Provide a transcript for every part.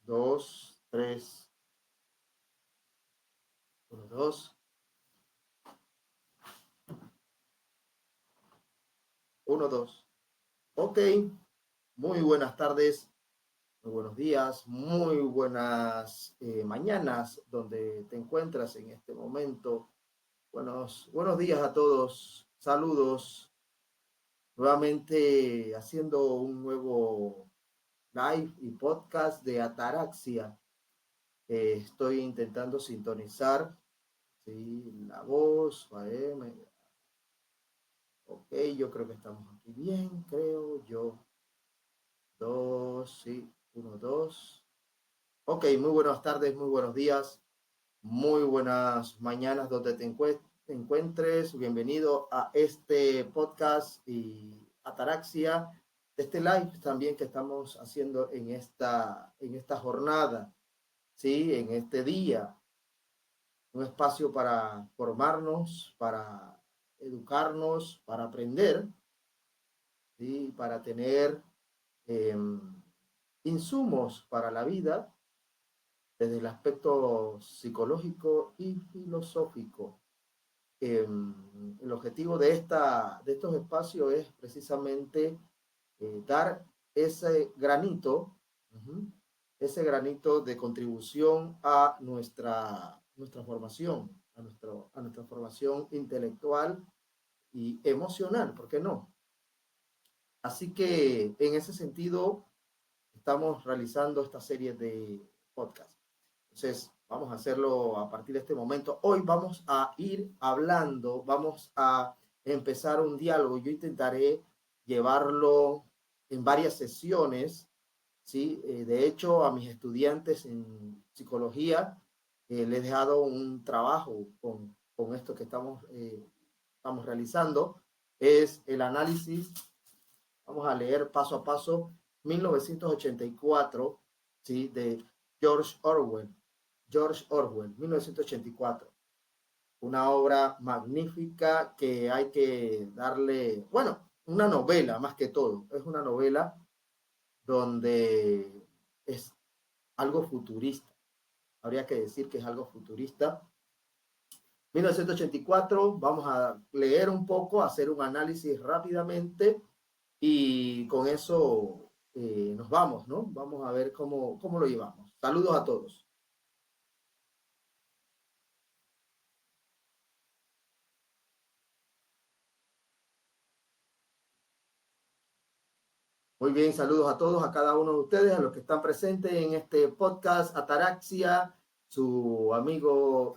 2, 3, 1, 2, 1, 2. Ok, muy buenas tardes, muy buenos días, muy buenas mañanas donde te encuentras en este momento. Buenos días a todos, saludos. Nuevamente haciendo un nuevo live y podcast de Ataraxia. Estoy intentando sintonizar, ¿sí? La voz, ok, yo creo que estamos aquí bien, creo yo. 2, sí, 1, 2. Ok, muy buenas tardes, muy buenos días, muy buenas mañanas donde te encuentres. Bienvenido a este podcast y Ataraxia, este live también que estamos haciendo en esta jornada, ¿sí? En este día. Un espacio para formarnos, para educarnos, para aprender, ¿sí? Para tener eh, insumos para la vida desde el aspecto psicológico y filosófico. El objetivo de estos espacios es precisamente dar ese granito, ese granito de contribución a nuestra formación, a nuestra formación intelectual y emocional, ¿por qué no? Así que en ese sentido estamos realizando esta serie de podcasts. Entonces, vamos a hacerlo a partir de este momento. Hoy vamos a ir hablando, vamos a empezar un diálogo. Yo intentaré llevarlo en varias sesiones, ¿sí? De hecho, a mis estudiantes en psicología les he dejado un trabajo con esto que estamos realizando. Es el análisis. Vamos a leer paso a paso 1984, ¿sí? De George Orwell. George Orwell, 1984. Una obra magnífica que hay que darle, bueno, una novela más que todo. Es una novela donde es algo futurista. Habría que decir que es algo futurista. 1984, vamos a leer un poco, hacer un análisis rápidamente y con eso nos vamos, ¿no? Vamos a ver cómo lo llevamos. Saludos a todos. Muy bien, saludos a todos, a cada uno de ustedes, a los que están presentes en este podcast Ataraxia, su amigo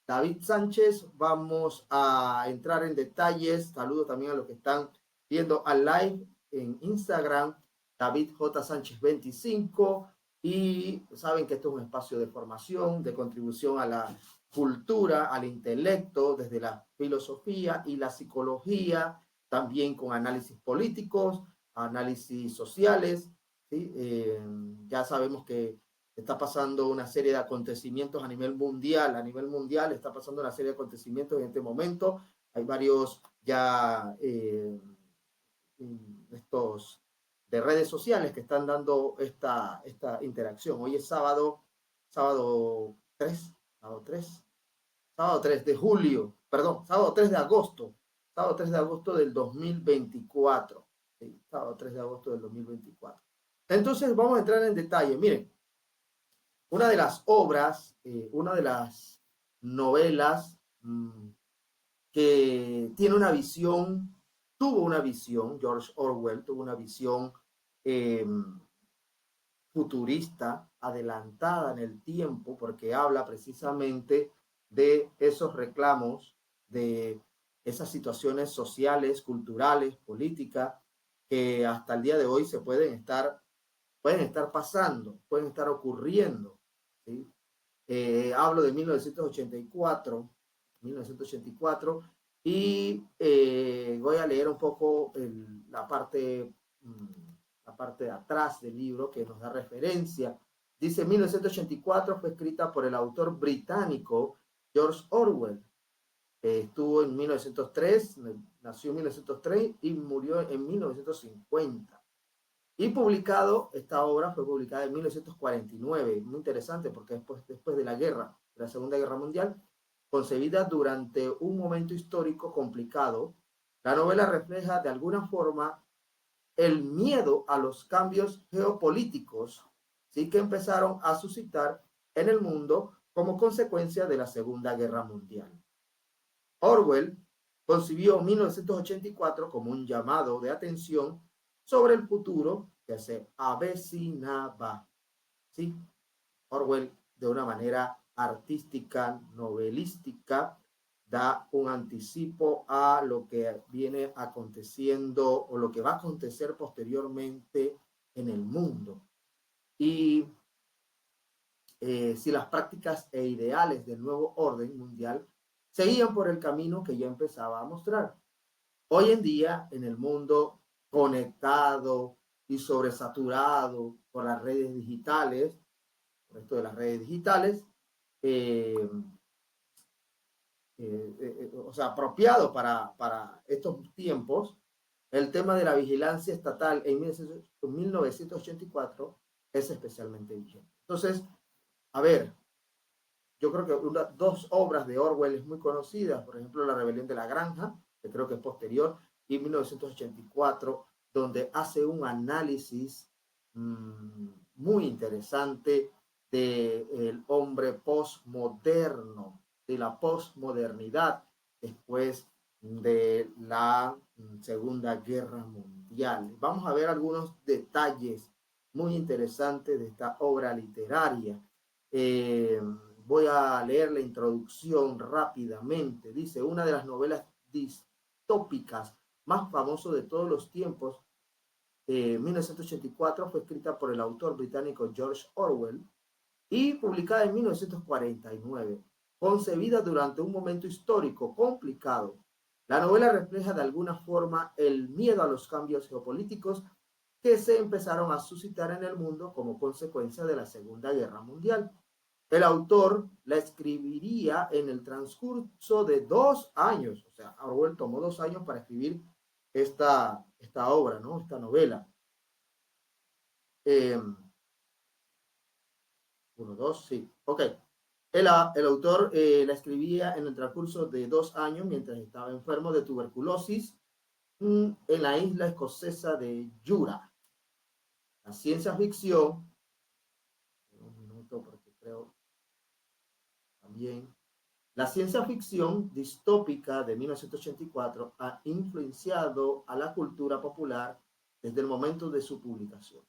David Sánchez. Vamos a entrar en detalles. Saludos también a los que están viendo al live en Instagram, David J. Sánchez 25. Y saben que esto es un espacio de formación, de contribución a la cultura, al intelecto, desde la filosofía y la psicología, también con análisis políticos, análisis sociales, ¿sí? Ya sabemos que está pasando una serie de acontecimientos a nivel mundial está pasando una serie de acontecimientos en este momento. Hay varios ya estos de redes sociales que están dando esta interacción. Hoy es sábado 3, sábado 3, sábado 3 de julio, perdón, sábado 3 de agosto, sábado 3 de agosto del 2024. Sí, sábado 3 de agosto del 2024. Entonces vamos a entrar en detalle. Miren, una de las obras, una de las novelas que tiene una visión, tuvo una visión, George Orwell tuvo una visión eh, futurista, adelantada en el tiempo, porque habla precisamente de esos reclamos, de esas situaciones sociales, culturales, políticas, que hasta el día de hoy pueden estar pasando, pueden estar ocurriendo. ¿Sí? Hablo de 1984, 1984 y voy a leer un poco la parte de atrás del libro que nos da referencia. Dice, 1984 fue escrita por el autor británico George Orwell. Estuvo en 1903, nació en 1903 y murió en 1950. Y esta obra fue publicada en 1949, muy interesante porque después de de la Segunda Guerra Mundial, concebida durante un momento histórico complicado, la novela refleja de alguna forma el miedo a los cambios geopolíticos, sí, que empezaron a suscitar en el mundo como consecuencia de la Segunda Guerra Mundial. Orwell concibió 1984 como un llamado de atención sobre el futuro que se avecinaba. ¿Sí? Orwell, de una manera artística, novelística, da un anticipo a lo que viene aconteciendo o lo que va a acontecer posteriormente en el mundo. Y si las prácticas e ideales del nuevo orden mundial seguían por el camino que ya empezaba a mostrar. Hoy en día, en el mundo conectado y sobresaturado por las redes digitales, por esto de las redes digitales, eh, o sea, apropiado para estos tiempos, el tema de la vigilancia estatal en 1984 es especialmente vigente. Entonces, a ver, yo creo que dos obras de Orwell es muy conocidas, por ejemplo, La Rebelión de la Granja, que creo que es posterior, y 1984, donde hace un análisis muy interesante del hombre postmoderno, de la postmodernidad después de la Segunda Guerra Mundial. Vamos a ver algunos detalles muy interesantes de esta obra literaria. Voy a leer la introducción rápidamente. Dice, una de las novelas distópicas más famosas de todos los tiempos, 1984, fue escrita por el autor británico George Orwell y publicada en 1949, concebida durante un momento histórico complicado. La novela refleja de alguna forma el miedo a los cambios geopolíticos que se empezaron a suscitar en el mundo como consecuencia de la Segunda Guerra Mundial. El autor la escribiría en el transcurso de 2 años, o sea, Orwell tomó 2 años para escribir esta obra, ¿no? Esta novela. Uno, dos, sí. Ok. El autor la escribía en el transcurso de 2 años mientras estaba enfermo de tuberculosis en la isla escocesa de Jura. La ciencia ficción, un minuto porque creo también, la ciencia ficción distópica de 1984 ha influenciado a la cultura popular desde el momento de su publicación.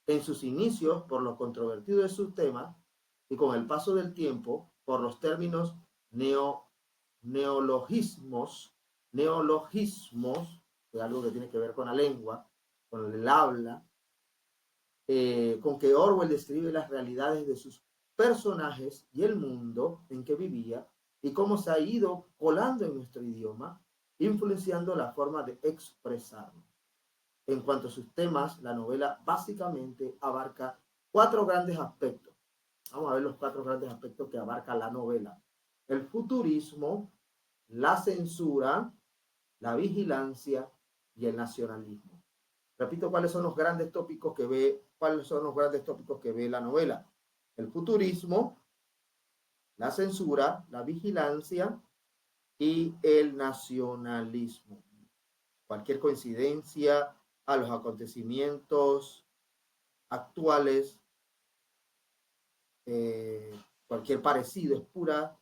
En sus inicios, por lo controvertido de su tema, y con el paso del tiempo, por los términos neologismos, que algo que tiene que ver con la lengua, con el habla, con que Orwell describe las realidades de sus personajes y el mundo en que vivía y cómo se ha ido colando en nuestro idioma, influenciando la forma de expresarnos. En cuanto a sus temas, la novela básicamente abarca 4 grandes aspectos. Vamos a ver los 4 grandes aspectos que abarca la novela. El futurismo, la censura, la vigilancia y el nacionalismo. Repito cuáles son los grandes tópicos que ve la novela. El futurismo, la censura, la vigilancia y el nacionalismo. Cualquier coincidencia a los acontecimientos actuales, cualquier parecido es pura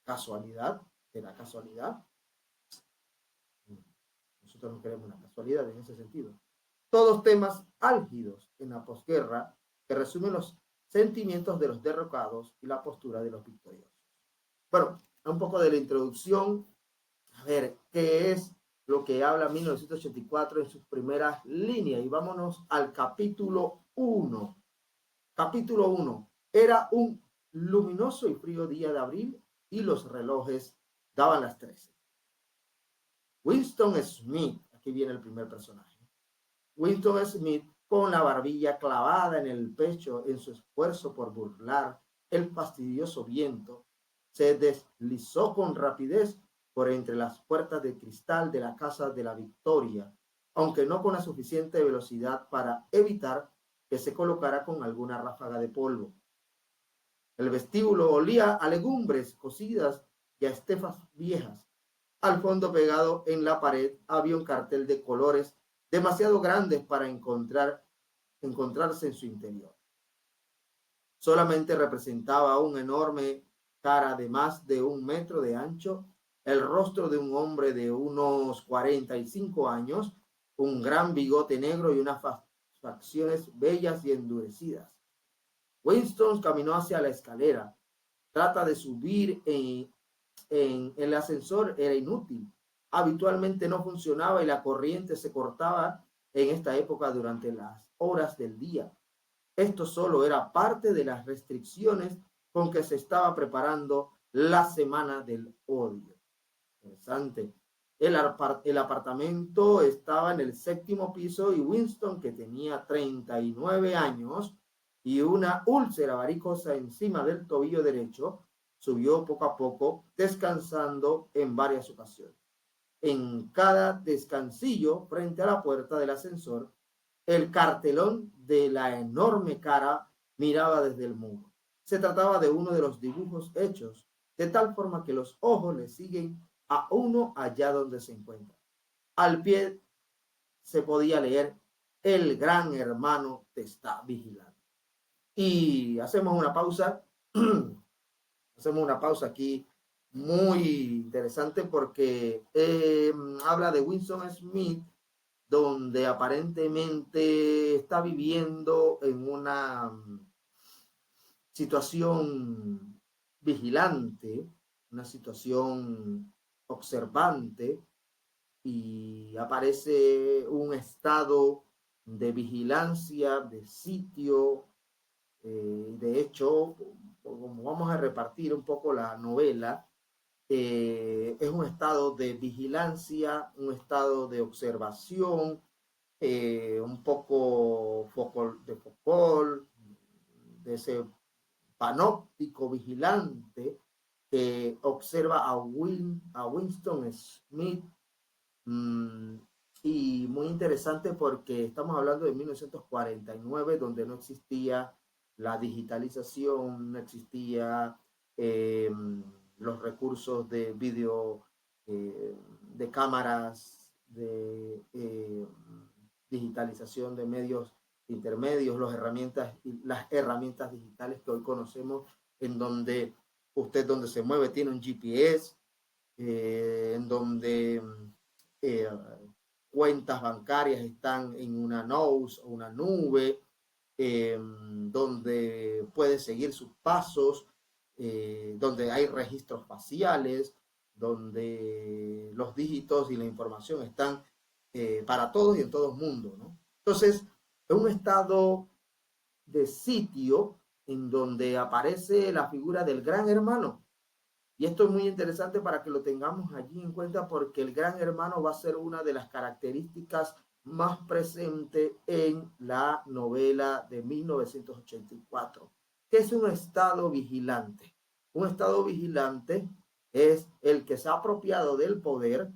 casualidad, ¿será casualidad? Nosotros no queremos una casualidad en ese sentido. Todos temas álgidos en la posguerra que resumen los sentimientos de los derrocados y la postura de los victoriosos. Bueno, un poco de la introducción. A ver, ¿qué es lo que habla 1984 en sus primeras líneas? Y vámonos al capítulo 1. Capítulo 1. Era un luminoso y frío día de abril y los relojes daban las 13. Winston Smith, aquí viene el primer personaje. Winston Smith, con la barbilla clavada en el pecho en su esfuerzo por burlar el fastidioso viento, se deslizó con rapidez por entre las puertas de cristal de la Casa de la Victoria, aunque no con la suficiente velocidad para evitar que se colocara con alguna ráfaga de polvo. El vestíbulo olía a legumbres cocidas y a estefas viejas. Al fondo, pegado en la pared, había un cartel de colores demasiado grandes para encontrarse en su interior. Solamente representaba una enorme cara de más de 1 metro de ancho, el rostro de un hombre de unos 45 años, un gran bigote negro y unas facciones bellas y endurecidas. Winston caminó hacia la escalera. Trata de subir en el ascensor era inútil. Habitualmente no funcionaba y la corriente se cortaba en esta época durante las horas del día. Esto solo era parte de las restricciones con que se estaba preparando la semana del odio. Interesante. El apartamento estaba en el 7º piso y Winston, que tenía 39 años y una úlcera varicosa encima del tobillo derecho, subió poco a poco, descansando en varias ocasiones. En cada descansillo, frente a la puerta del ascensor, el cartelón de la enorme cara miraba desde el muro. Se trataba de uno de los dibujos hechos de tal forma que los ojos le siguen a uno allá donde se encuentra. Al pie se podía leer: el gran hermano te está vigilando. Y hacemos una pausa. Hacemos una pausa aquí muy interesante porque habla de Winston Smith, donde aparentemente está viviendo en una situación vigilante, una situación observante, y aparece un estado de vigilancia, de sitio. De hecho, como vamos a repartir un poco la novela, es un estado de vigilancia, un estado de observación, un poco de Foucault, de ese panóptico vigilante que observa a Winston Smith. Y muy interesante porque estamos hablando de 1949, donde no existía la digitalización, no existía los recursos de video, de cámaras, de digitalización de medios intermedios, las herramientas digitales que hoy conocemos, en donde usted donde se mueve tiene un GPS, en donde eh, cuentas bancarias están en una nose o una nube, donde puede seguir sus pasos, donde hay registros faciales, donde los dígitos y la información están para todos y en todo el mundo, ¿no? Entonces, es un estado de sitio en donde aparece la figura del gran hermano. Y esto es muy interesante para que lo tengamos allí en cuenta, porque el gran hermano va a ser una de las características más presentes en la novela de 1984, que es un estado vigilante. Un estado vigilante es el que se ha apropiado del poder.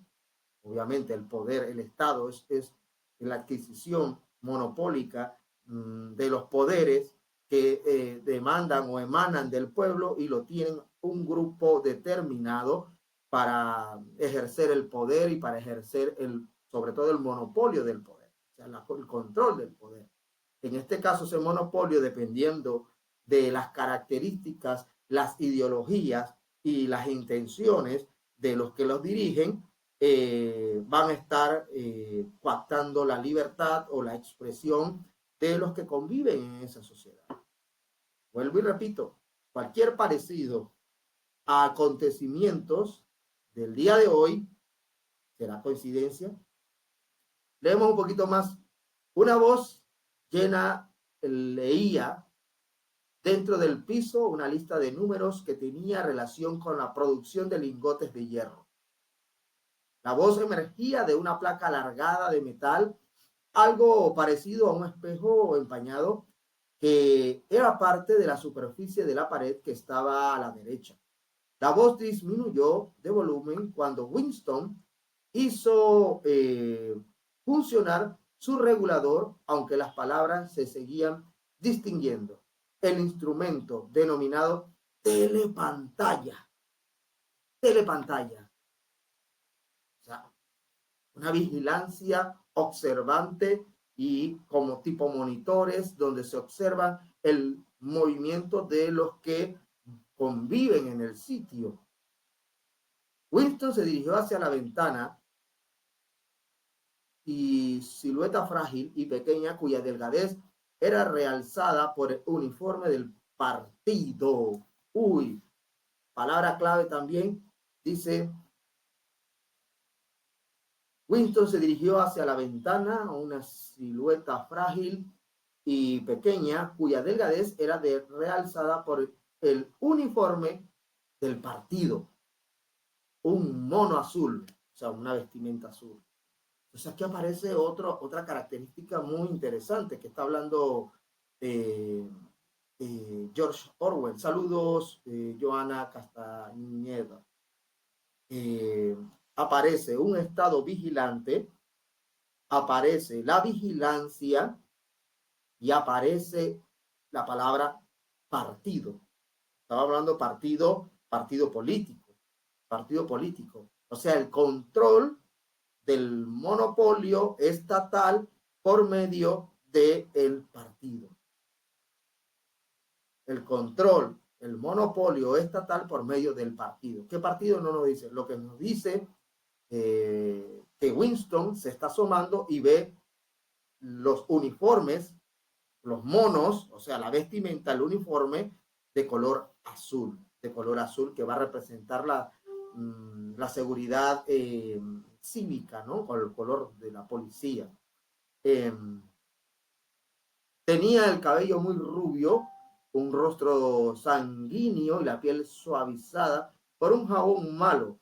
Obviamente el poder, el Estado es la adquisición monopólica de los poderes que demandan o emanan del pueblo, y lo tienen un grupo determinado para ejercer el poder y para ejercer sobre todo el monopolio del poder, o sea, el control del poder. En este caso, ese monopolio, dependiendo de las características, las ideologías y las intenciones de los que los dirigen, van a estar coactando la libertad o la expresión de los que conviven en esa sociedad. Vuelvo y repito, cualquier parecido a acontecimientos del día de hoy será coincidencia. Leemos un poquito más. Una voz llena leía dentro del piso una lista de números que tenía relación con la producción de lingotes de hierro. La voz emergía de una placa alargada de metal, algo parecido a un espejo empañado, que era parte de la superficie de la pared que estaba a la derecha. La voz disminuyó de volumen cuando Winston hizo funcionar su regulador, aunque las palabras se seguían distinguiendo. El instrumento denominado telepantalla. Telepantalla. O sea, una vigilancia observante y como tipo monitores donde se observa el movimiento de los que conviven en el sitio. Winston se dirigió hacia la ventana y silueta frágil y pequeña cuya delgadez era realzada por el uniforme del partido. Uy, palabra clave también, dice, Winston se dirigió hacia la ventana, una silueta frágil y pequeña cuya delgadez era realzada por el uniforme del partido. Un mono azul, o sea, una vestimenta azul. Entonces aquí aparece otra característica muy interesante que está hablando George Orwell. Saludos, Joana Castañeda. Aparece un estado vigilante, aparece la vigilancia y aparece la palabra partido. Estaba hablando partido político. O sea, el control del monopolio estatal por medio del partido. El control, el monopolio estatal por medio del partido. ¿Qué partido? No nos dice. Lo que nos dice que Winston se está asomando y ve los uniformes, los monos, o sea, la vestimenta, el uniforme de color azul que va a representar la seguridad cívica, ¿no? Con el color de la policía. Tenía el cabello muy rubio, un rostro sanguíneo y la piel suavizada por un jabón malo,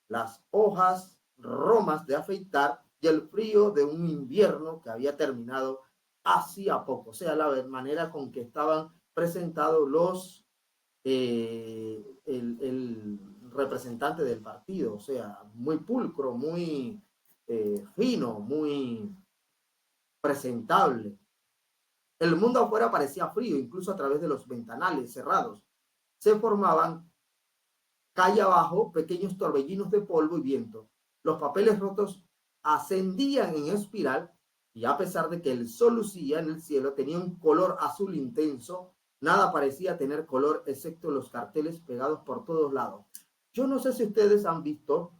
las hojas romas de afeitar y el frío de un invierno que había terminado hacía poco. O sea, la manera con que estaban presentados el representante del partido, o sea, muy pulcro, muy fino, muy presentable. El mundo afuera parecía frío, incluso a través de los ventanales cerrados. Se formaban calle abajo pequeños torbellinos de polvo y viento. Los papeles rotos ascendían en espiral y a pesar de que el sol lucía en el cielo, tenía un color azul intenso. Nada parecía tener color excepto los carteles pegados por todos lados. Yo no sé si ustedes han visto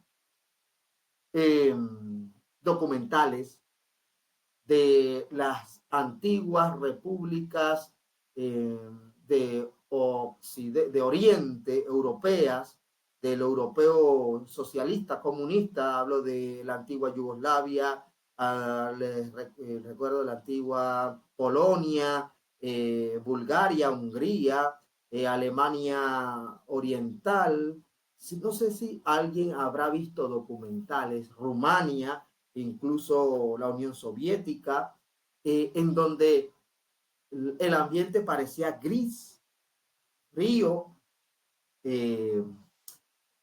documentales de las antiguas repúblicas de Oriente, europeas, del europeo socialista, comunista. Hablo de la antigua Yugoslavia, recuerdo la antigua Polonia, Bulgaria, Hungría, Alemania Oriental. No sé si alguien habrá visto documentales, Rumania, incluso la Unión Soviética, en donde el ambiente parecía gris, frío,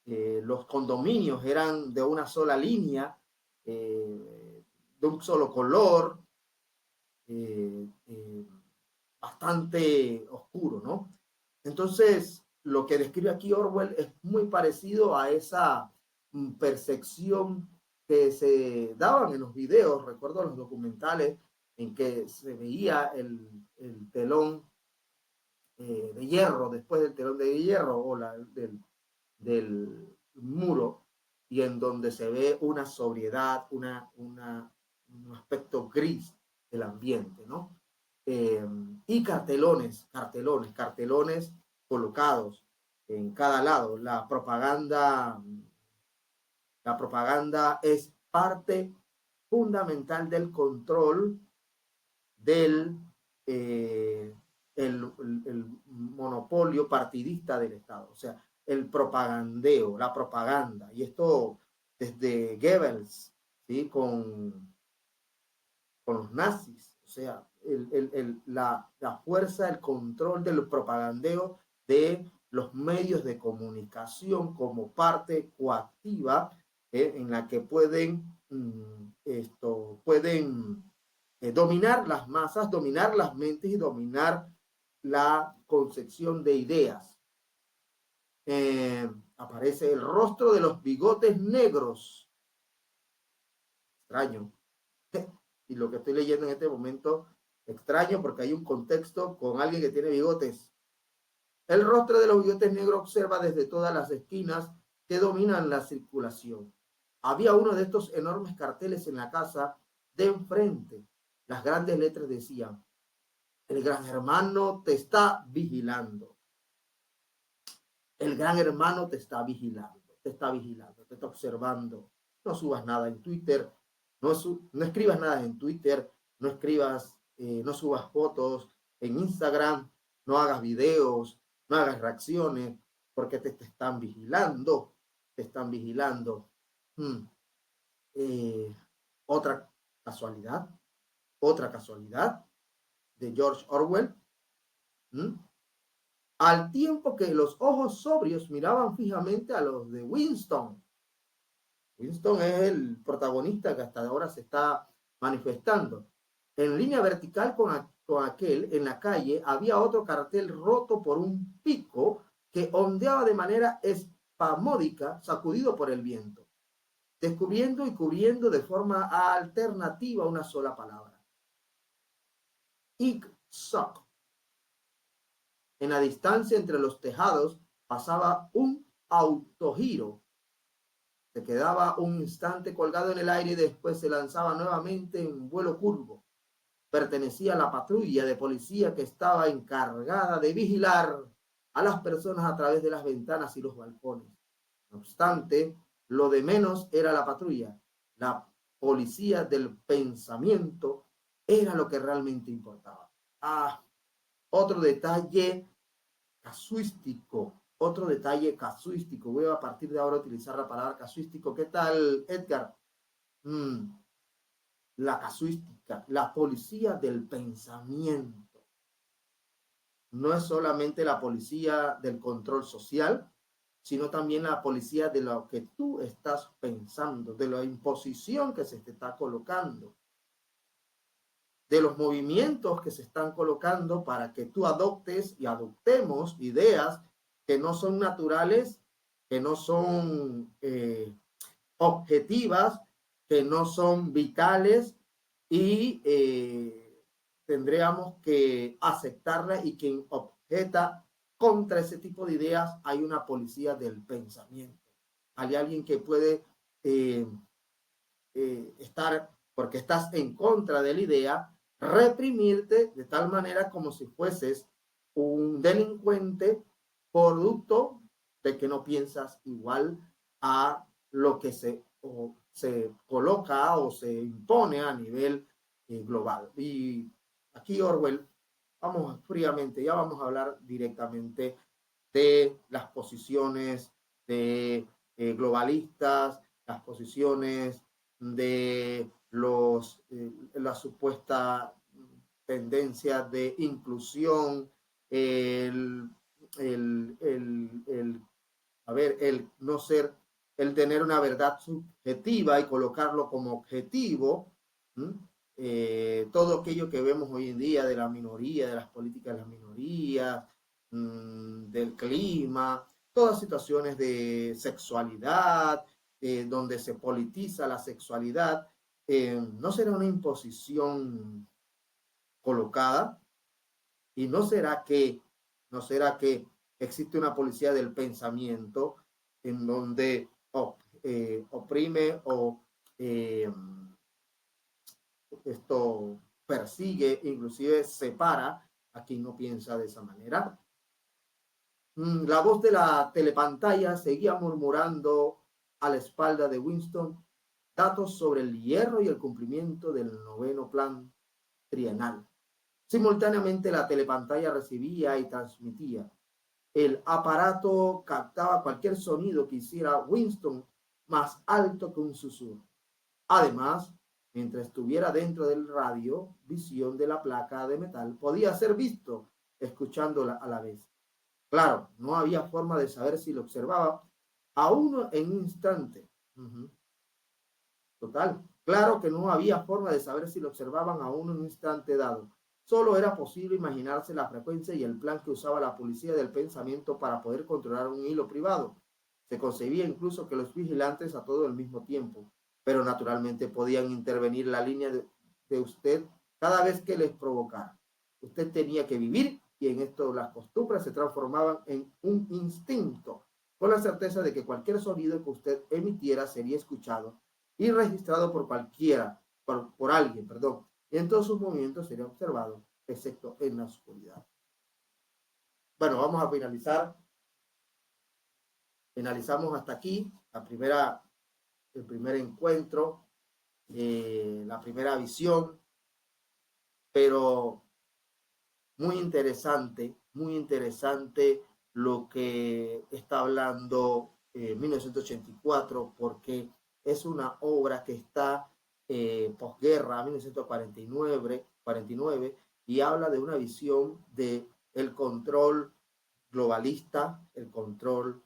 los condominios eran de una sola línea, de un solo color, bastante oscuro, ¿no? Entonces, lo que describe aquí Orwell es muy parecido a esa percepción que se daban en los videos. Recuerdo los documentales en que se veía el telón de hierro, después del telón de hierro o del muro, y en donde se ve una sobriedad, un aspecto gris del ambiente, ¿no? Y cartelones colocados en cada lado. La propaganda es parte fundamental del control del el monopolio partidista del Estado. O sea, el propagandeo, la propaganda. Y esto desde Goebbels, ¿sí? con los nazis. O sea, la fuerza, el control del propagandeo de los medios de comunicación como parte coactiva en la que pueden, pueden dominar las masas, dominar las mentes y dominar la concepción de ideas. Aparece el rostro de los bigotes negros. Extraño. Y lo que estoy leyendo en este momento, extraño porque hay un contexto con alguien que tiene bigotes. El rostro de los bigotes negros observa desde todas las esquinas que dominan la circulación. Había uno de estos enormes carteles en la casa de enfrente. Las grandes letras decían: el gran hermano te está vigilando. El gran hermano te está vigilando, te está vigilando, te está observando. No subas nada en Twitter, no escribas nada en Twitter, no escribas, no subas fotos en Instagram, no hagas videos, no hagas reacciones, porque te están vigilando, te están vigilando. Otra casualidad, otra casualidad de George Orwell. Al tiempo que los ojos sobrios miraban fijamente a los de Winston. Winston es el protagonista que hasta ahora se está manifestando. En línea vertical con aquel, en la calle, había otro cartel roto por un pico que ondeaba de manera espasmódica, sacudido por el viento, descubriendo y cubriendo de forma alternativa una sola palabra: Ick Sock. En la distancia entre los tejados pasaba un autogiro. Se quedaba un instante colgado en el aire y después se lanzaba nuevamente en vuelo curvo. Pertenecía a la patrulla de policía que estaba encargada de vigilar a las personas a través de las ventanas y los balcones. No obstante, lo de menos era la patrulla. La policía del pensamiento era lo que realmente importaba. Otro detalle casuístico. Otro detalle casuístico. Voy a partir de ahora utilizar la palabra casuístico. ¿Qué tal, Edgar? La casuística, la policía del pensamiento. No es solamente la policía del control social, sino también la policía de lo que tú estás pensando, de la imposición que se te está colocando, de los movimientos que se están colocando para que tú adoptes y adoptemos ideas que no son naturales, que no son objetivas, que no son vitales y tendríamos que aceptarlas, y quien objeta contra ese tipo de ideas, hay una policía del pensamiento. Hay alguien que puede estar, porque estás en contra de la idea, reprimirte de tal manera como si fueses un delincuente producto de que no piensas igual a lo que se coloca o se impone a nivel global. Y aquí Orwell, vamos fríamente, ya vamos a hablar directamente de las posiciones de globalistas, las posiciones de la supuesta tendencia de inclusión, el no ser, el tener una verdad subjetiva y colocarlo como objetivo. Todo aquello que vemos hoy en día de la minoría, de las políticas de las minorías, del clima, todas situaciones de sexualidad, donde se politiza la sexualidad, no será una imposición colocada, y no será que existe una policía del pensamiento en donde oprime o esto persigue, inclusive separa a quien no piensa de esa manera. La voz de la telepantalla seguía murmurando a la espalda de Winston datos sobre el hierro y el cumplimiento del 9º plan trienal. Simultáneamente la telepantalla recibía y transmitía. El aparato captaba cualquier sonido que hiciera Winston más alto que un susurro. Además, mientras estuviera dentro del radio, visión de la placa de metal podía ser visto, escuchándola a la vez. Claro, no había forma de saber si lo observaba a uno en un instante. Total. Claro que no había forma de saber si lo observaban a uno en un instante dado. Solo era posible imaginarse la frecuencia y el plan que usaba la policía del pensamiento para poder controlar un hilo privado. Se concebía incluso que los vigilantes a todo el mismo tiempo, pero naturalmente podían intervenir la línea de usted cada vez que les provocara. Usted tenía que vivir y en esto las costumbres se transformaban en un instinto, con la certeza de que cualquier sonido que usted emitiera sería escuchado y registrado por alguien, perdón, y en todos sus movimientos sería observado, excepto en la oscuridad. Bueno, vamos a finalizar. Finalizamos hasta aquí el primer encuentro, la primera visión, pero muy interesante lo que está hablando 1984, porque es una obra que está posguerra, 1949, y habla de una visión de el control globalista, el control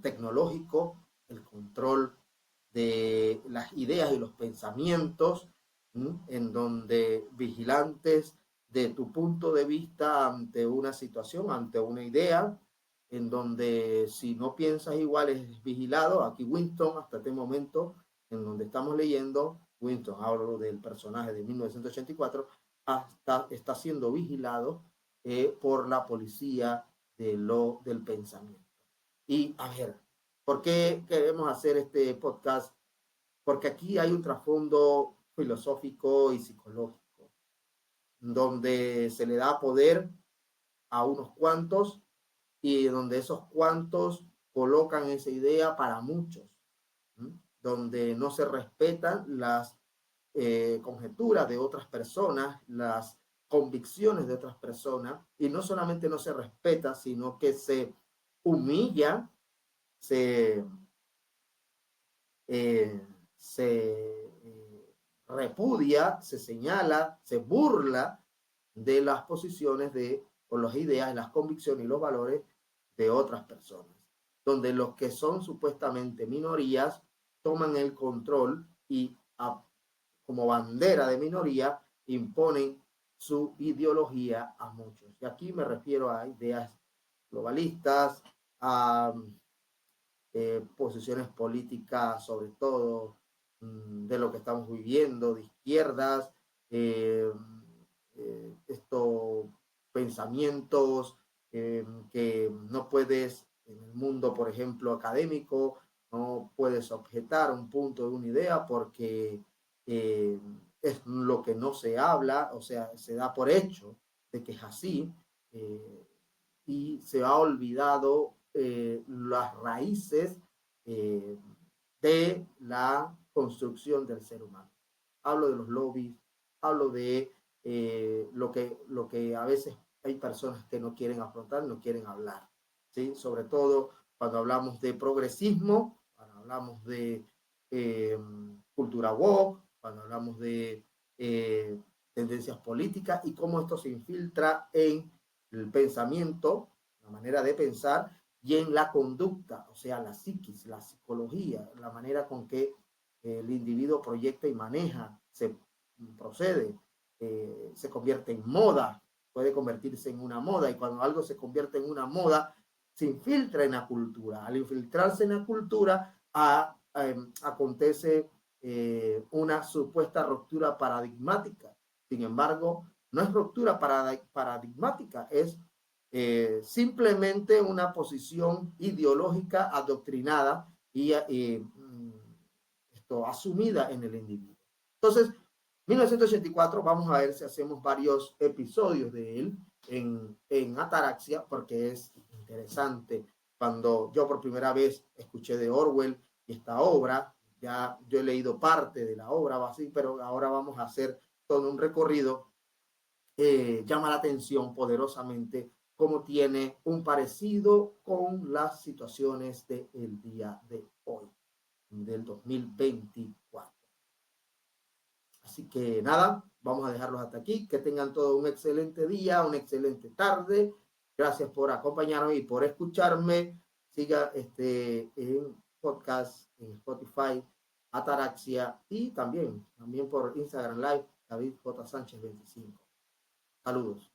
tecnológico, el control de las ideas y los pensamientos, en donde vigilantes de tu punto de vista ante una situación, ante una idea, en donde si no piensas igual es vigilado. Aquí Winston, hasta este momento, en donde estamos leyendo, Winston, hablo del personaje de 1984, está siendo vigilado por la policía del pensamiento. Y a ver, ¿por qué queremos hacer este podcast? Porque aquí hay un trasfondo filosófico y psicológico, donde se le da poder a unos cuantos y donde esos cuantos colocan esa idea para muchos, ¿sí? Donde no se respetan las conjeturas de otras personas, las convicciones de otras personas, y no solamente no se respeta, sino que se humilla, se, se repudia, se señala, se burla de las posiciones o las ideas, las convicciones y los valores de otras personas, donde los que son supuestamente minorías toman el control y como bandera de minoría imponen su ideología a muchos. Y aquí me refiero a ideas globalistas, a posiciones políticas, sobre todo de lo que estamos viviendo, de izquierdas, eh, estos pensamientos que no puedes, en el mundo, por ejemplo, académico, no puedes objetar un punto de una idea porque es lo que no se habla, o sea, se da por hecho de que es así, y se ha olvidado las raíces eh, de la construcción del ser humano. Hablo de los lobbies, hablo de lo que a veces hay personas que no quieren afrontar, no quieren hablar, ¿sí? Sobre todo cuando hablamos de progresismo, cuando hablamos de eh, cultura woke, cuando hablamos de tendencias políticas y cómo esto se infiltra en el pensamiento, la manera de pensar y en la conducta, o sea, la psiquis, la psicología, la manera con que el individuo proyecta y maneja, se procede, se convierte en moda, puede convertirse en una moda, y cuando algo se convierte en una moda, se infiltra en la cultura. Al infiltrarse en la cultura, acontece una supuesta ruptura paradigmática. Sin embargo, no es ruptura paradigmática, es simplemente una posición ideológica adoctrinada y asumida en el individuo. Entonces, 1984, vamos a ver si hacemos varios episodios de él en Ataraxia, porque es interesante. Cuando yo por primera vez escuché de Orwell y esta obra, ya yo he leído parte de la obra, así, pero ahora vamos a hacer todo un recorrido. Llama la atención poderosamente cómo tiene un parecido con las situaciones del día de hoy, del 2024. Así que nada, vamos a dejarlos hasta aquí. Que tengan todo un excelente día, una excelente tarde. Gracias por acompañarme y por escucharme. Siga en podcast, en Spotify, Ataraxia y también por Instagram Live, David J. Sánchez 25. Saludos.